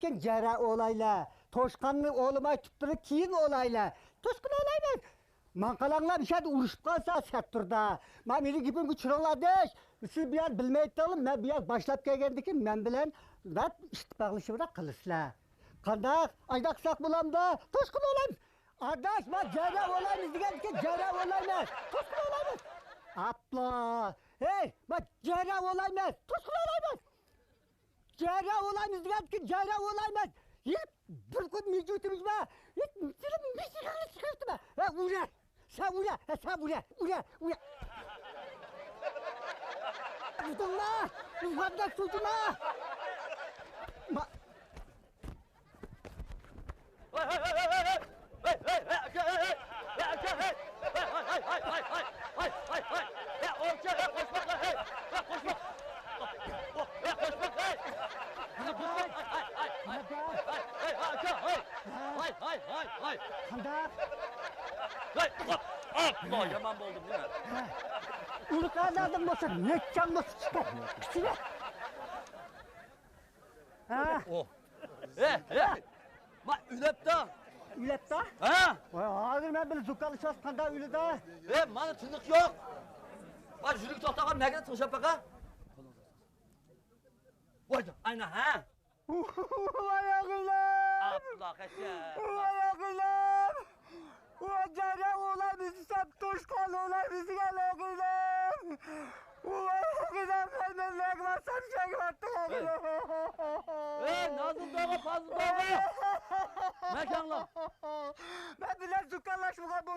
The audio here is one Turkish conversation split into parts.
Cera olayla, Toşkan'ın oğluma tuttuğu kiyin olayla. Toşkan olayla. Mankalanlar bir şey uruşup kalsa sektorda. Ben biri gibi çıralardaş. Siz bir yer bilmeyip oğlum, ben bir yer başlap gelgendikim, ben bilen rap iştipaklışı bırak kılıçla. Kandak, aydaksak bulam da, Toşkan olayım. Adaş, ben cera olayımız diyen ki cera olayımız. Toşkan olayımız. Atla. Hey, ben cera olayımız. Toşkan olayımız. Cera olayımız diyen ki cera olayımız. Hep bir gün mevcutumuz var. Hep bir sigara çıkarttı mı? Ha uğra. Sen uğra. Ha sen uğra. Uğra. Uğra. Uydun la. Ufamda çocuğum ha. Kandak. Atma yaman buldum değil mi? Ulu kanadın olsa ne canlısı çıkar. İçine. Ha. Oh. Ma ülep da. Ülep da. Ha? Hazır ben böyle zukalı şas kandak ülü da. Mana tınık yok. Ma jürik toxtagan nagada tınışap baka. Vay da ayna ha. Ayaklar. Atla kaşa. Ayaklar. Cera olay bizi sap Toşkan olay bizi gel oğlum. Oğlum ben ne kılarsam şey battım oğlum. Nazım dağa fazla dağa. Mekanla. Ben bile zukallaşmaya bu.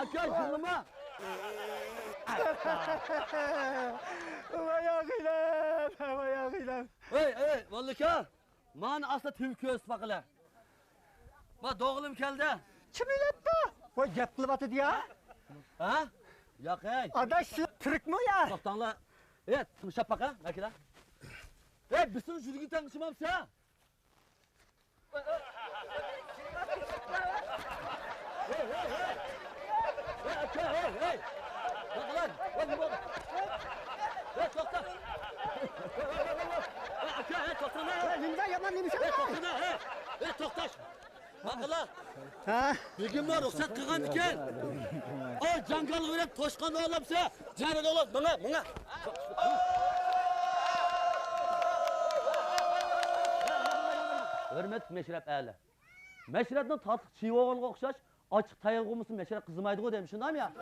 Aka zırlama. Ayaklar. Vallahi man asla tülkü ıspakılar. Ma doğulum geldi. Kim iletti? O gep kılıbatı diye. Ha? Yok ey. Adaş Türk mü ya? Toktanla. Tınışap baka. Belki lan. Bir sürü jürgü tanışmam sen. Hey. Bak lan. Toktan. Toktana. Elimden yaman demiş ama. Toktana. Toktaş. Bak lan. Ha? Bugün var ruhsat kılgan iken. O cangalı verip toşkan oğlamsa. Canı oğlam. Bana. Hürmet meşrep äli. Meşrepnin tatıq çiğ oğulga oqşaş, açıq tayılğımısın meşrep kızmaydı demiş, şundan ya?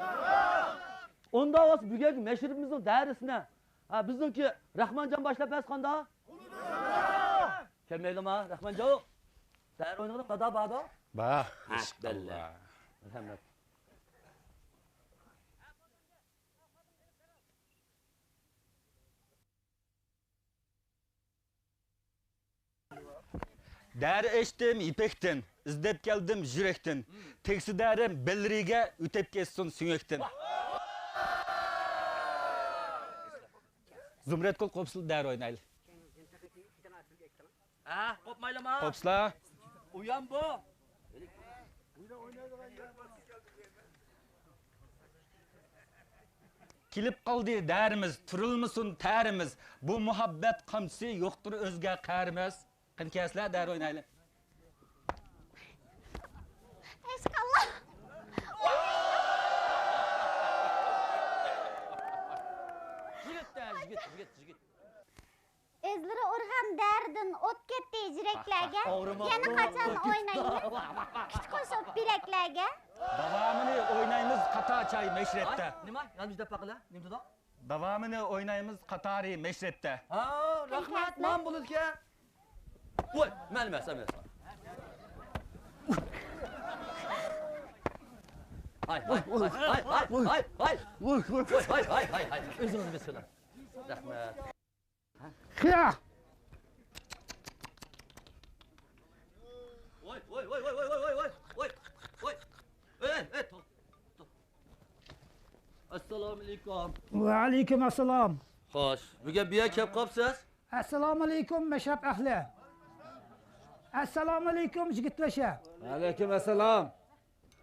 Onda olası bugün meşrepimizin dərisine. Bizimki Rahmancan başlap əskanda? Kelmeylim ha, Rahmancan. Dər oynadım, qada bağda? Ba. Belli. Rahmet. Däri eşdim ipekten, izdep geldim yürekten. Teksi därim bellirige ütep kessin süngekten. Zümret kol kopsul däri oynaylı. Kopmayalım ha. Kopsla. Uyan bu. Kilip kaldı dərimiz, turulmusun tərimiz. Bu muhabbet kamçısı yoktur özge qərimiz. Qınkesler däri oynaylı. Eskallah. Jigit. Ezlere urgan derdin ot ketdi jireklerge. Ağrıma Yana bak, kaçan bak, oynayın. Kit koşup bileklerge. Davamını oynayımız kata çay meşrette. Ay, nima? Yanımızda bakıla. Nimde da? Davamını oynayımız Katari meşrette. Rahmat, man bulurke. Oy, mənim əsəm. Hay. Özünüzü mesela. Rahmet. Kıya. Assalamu alaikum. Ve aleyküm assalam. Xoş. Bugün bir yer kep qapsız? Assalamu alaikum meşrep ahli. Assalamu alaikum jigitleşe. Aleyküm assalam.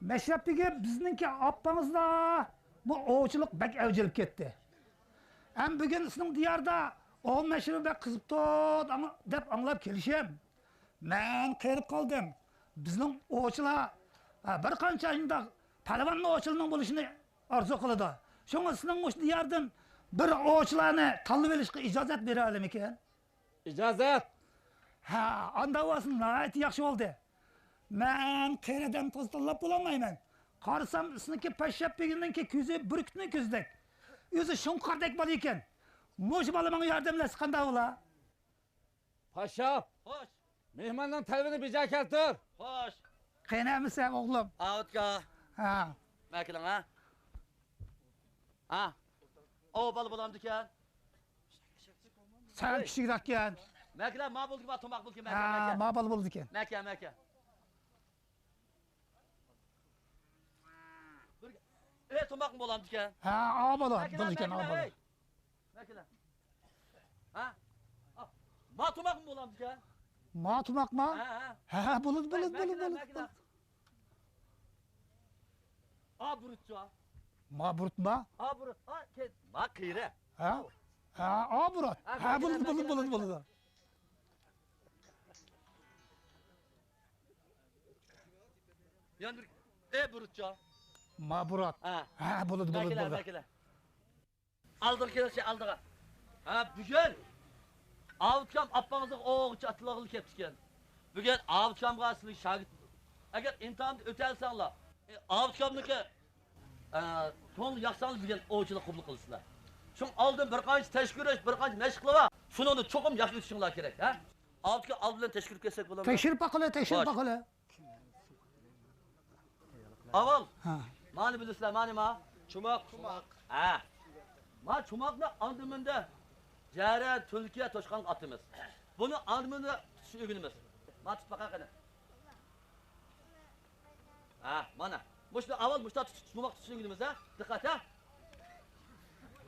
Meşrep bizninki appamızda bu ovçuluk bek evcilip ketdi. Hem bugün sizin diyarda O meşhur be kızıp tut dep anlap kelişem. Men kayırıp kaldım. Bizning oğuçlar bir qancha ayında Palavan oğuçlarının buluşunu arzu kılıdı. Şoňa sizning oşu diyardan bir oğuçlarını tanlap elişke icazat beri alim eken. İcazat. Ha, anda olsun, gayet yaxşı oldu. Men kereden toztalap bulamayman. Qarasam sizniki paşşap beginden ki küzü bürkütünü küzdek. Özü şonkardek bal eken. Moş balımın yardımlası qanda ola. Paşa. Hoş. Mehmandan telvini bize keltir. Hoş. Qeynamisan oğlum? Avutka. Ha. Mekilan ha? Ha? O balı bulamdı ki. Sen kişilik gen. Mekilan ma buldu ki ma tomak buldu ki Ha, mekilan. ma bal buldu ken. Mekilan. Tomak mı bulamdı ki? Ha, a bala buldu ken, a bala. Mekilan. Ha? Ma tomak mı bulamdı ki? Ma tumak ma? Ha, bulud. Mekilan. A burutçu. Ma burut ma? A burut. Ma kıyre. Ha? Ha, a burut. Ha, bulud. Yandır. Burutçu. Ma burut. Ha. Ha, bulud. Mekilan. Aldır ki şey aldığa. Ha bugün Avutkam appamızın oğuçu atılağılı keptiken. Bugün Avutkam karşılığı şagit. Eğer imtihanı ötelsenler, Avutkam'daki son yaksanız bugün oğuçulu kublu kılsınlar. Şun aldın bir kanç teşkürüş, bir kanç meşgulu var. Şunu onu çokum yaklı düşünler gerek. Ha? Avutkam al bilen teşkür kessek bulamıyor. Teşhir bakılı. Aval. Ha. Mani bilirsinler, mani ma? Çumak. Ha. Ma çumakla andımında Cere, Türkiye, Toşkan atımız. Bunu andımında şu ürünümüz. Ma tut bakar kadar. Ha, mana. Muşta aval, muşta çumak tutuşun ürünümüz ha. Dikkat ha.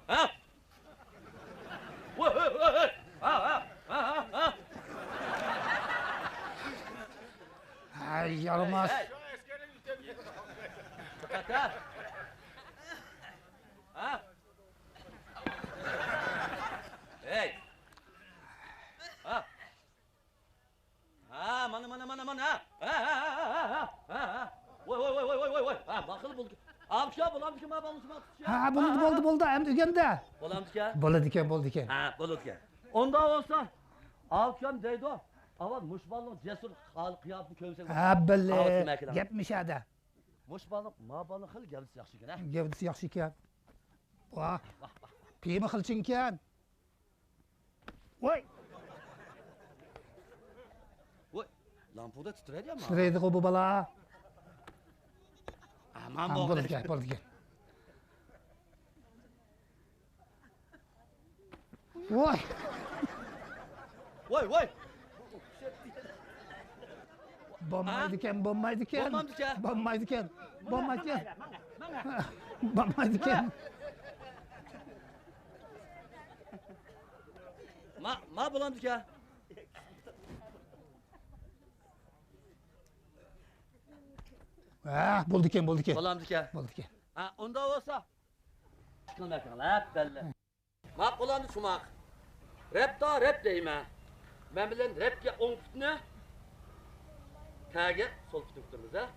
Ha. Ha. Ay, yaramaz. Dikkat ha. Ha. Hey. Ha. Ha, mana ha. Ha. Vay. Ha, bakıl buldu. Avşa bulamdı ki ma balını Ha, buldu. Hem dügende. Bulamdı ki. Buldu ken. Ha, buldu ki. Onda olsa avşam deydi o. Aval muşballık cesur kıyafı kövse. Ha, bille. Gepmiş hada. Muşballık ma balık hıl geldi yaxşı ki ha. Gevdisi yaxşı ken. Vah. Piymi kılçın ken. Vay. Vay. Lampuda titredi ya ma. Sıraydı bu bala. Aman Ha, bu. buldu ken. Vay. Vay. Bombaydı ken. Bombaydı ken. Bombaydı ken. Ma bulamdı ki. Ha, buldu ken. Bulamdı ki. Ha, onda olsa. Çıkılmak hep belli. Ma bulamdı çumak. Rap deyme. Ben bilen rapke 10 putne. Kage sol putne tuturuz ha.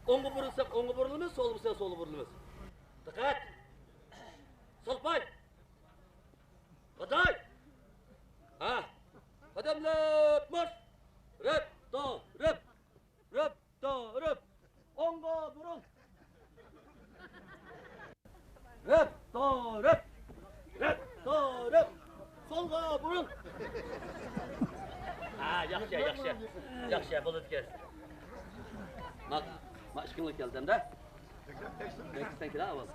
Ongu burulsak ongu burulumuz, sol burulsak sol burulumuz. Dikkat. Sol pay. Baday. Ha. Adamlar marş. Rap. Ongu burul. Rap. Solga burul. Ha, yaxşı. Bulud kes. Ma ışkınlık geldim de. Sen kira aval.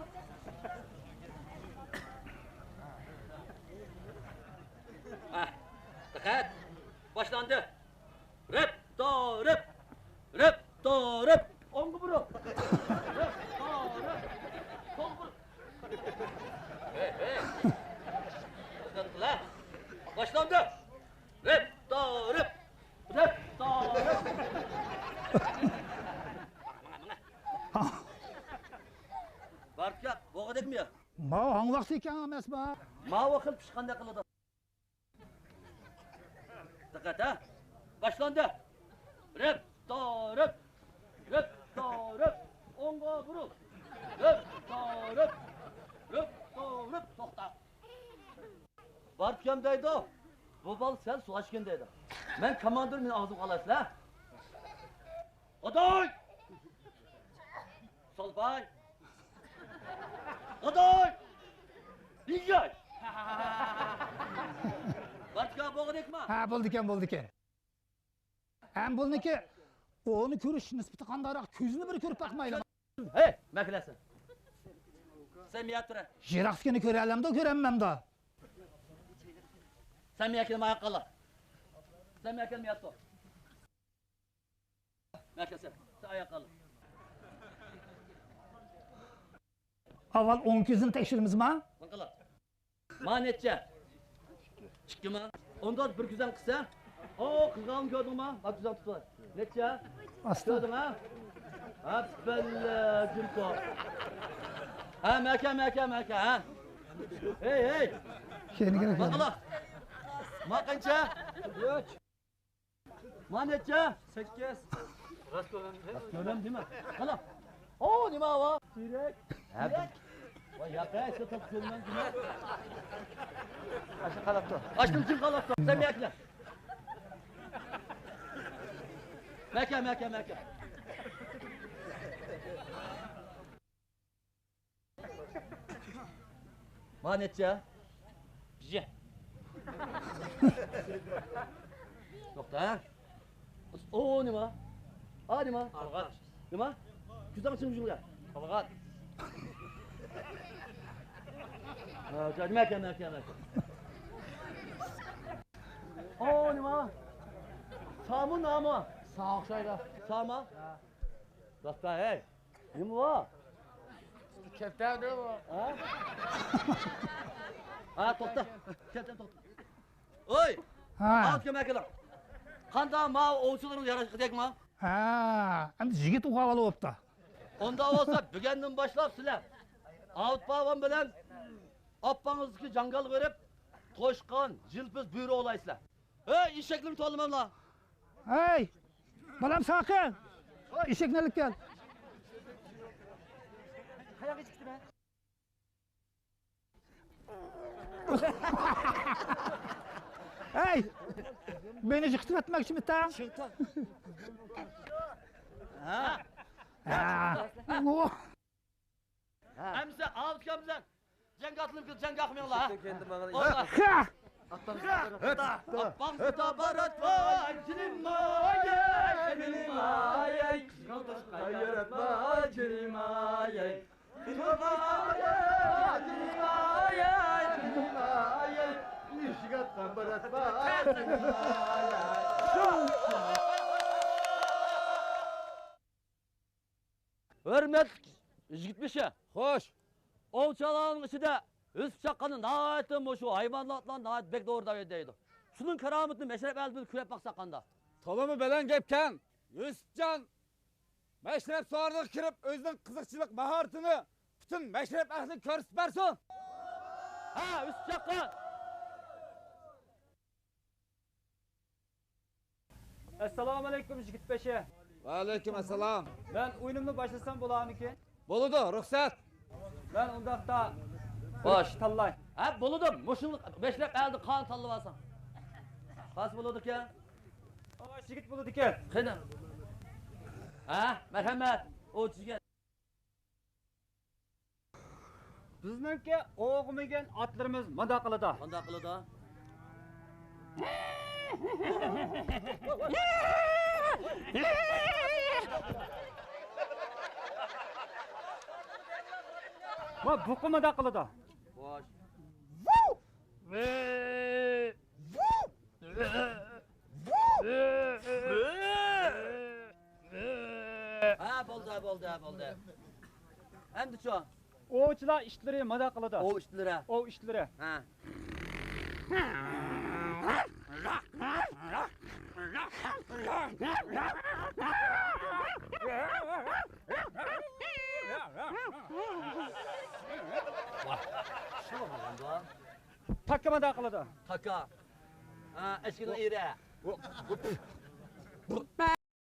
Ha, dikkat. Başlandı. Rap. Ongu burul. Rap. Sol burul. Hey. Dikkat. Başlandı. Rap. Barka, boğa dekmiyor. Ma hangi vakti ken emas ba? Ma vakıl pişkanda kılıdı. Dikkat ha. Başlandı. Rıp, da, rıp. Rıp, da, rıp. Onga vurul. Rıp, da, rıp. Rıp, da, rıp. Toxta. Barıp gelmdeydi o. Bu bal sen su açken deydi. Ben komandır meni ağzım qalasın ha. Aday! Solpay! Aday! Yiyay! Bartka boğun ekme. Ha, bo'ldi ekan. Ham bo'lniki, onu ko'rish nisbati qandayroq ko'zini bir ko'rib bakmaydi. Hey, maklesin. Sen miyat tura. Jiroxkini ko'ralamda, ko'ranmamda. Sen miyat kelme ayakkala. Sen miyat kelme yat dur. Maklesin. Sen ayakkala. Avval 10 kezini tekshirimizmi? Bakalım. Manetçe. Çıktı mı? Ondan bir güzel kısa. O kızağım gördün mü? Bak güzel tutuyor. Netçe. Aslan. Gördün mü? Ha bismillah cümto. Ha meke ha. Hey. Şeyini gerek yok. Bakalım. Makança. 3. Manetçe. 8. Rastgele değil mi? Bakalım. Oo ne var? Direk. Vay yakaya işte top gölünden değil mi? Açın kalaptı. Açtım kim kalaptı? Sen mi yakla? Meke. Manetçe. Bize. Doktor. Oo ne var? Aa ne var? Kalgat. Ne var? Güzel misin ucuna? Kalgat. Meke. Oo ne var? Sağ mı namı? Sağ okşayda. Sağ mı? Doktor hey. Ne mi var? Kepten ne var? Ha? Ha topta. Kepten topta. Oy! Ha. Alt kömek edelim. Kanda ma oğuzların yaraşık tek mi? Ha. Endi yigit uğavalı oluptu. Onda olsa bugünden başlap sizler. Avut bağvan bilen appanızki jangal verip toşkan, jilpiz büyürü olaysızlar. Hey işeklim tolumam la. Hey! Balam sakın. Eşeknelik gel. Kayağı çıktı be. Hey! Beni jıktır etmek için bitti ha? Ha? Ha. Oh. Hemse avut kamzan. Cenk atılım kız cenk akmıyor la. Allah. Ha! Appam da barat var. Cilim maye, cilim maye. Kayırat ma, cilim maye. Cilim maye, cilim maye, cilim maye. İşgat kan barat var, cilim maye. Hürmet gitmişe. Hoş. Ovçaların içinde üst çakkanın naayetim o şu hayvanlarla naayet bek doğru da ödeydi. Şunun kerametini meşrep elbini kürep baksak kanda. Tolimi bilen gepken Yusufcan meşrep soğarlığı kirip özünün kızıkçılık maharetini bütün meşrep ehli körüsüp bersin. Ha üst çakkan. Assalomu alaykum yigit beshi. Ve aleyküm esselam. Ben o'yinimni boshlasam bo'larmikin? Boludu ruhsat. Ben undaqda Boş. tanlay. Ha buludum. Muşun meşrep eldi kan tallı varsan. Kas buluduk ya. Oş yigit bo'ldi ekan. Kıdım. Ha merhamet. O çizgen. Bizningki o'g'migan otlarimiz madaqilida. Onda kılı da. Va buqi madaqilida. Boş. Ha buldu. Hem de şu. Ovchilar ishlari madaqilida. O işlere. Ov ishlari. Ha. Takka madaqilida. Taka. Ha eşkinin ire.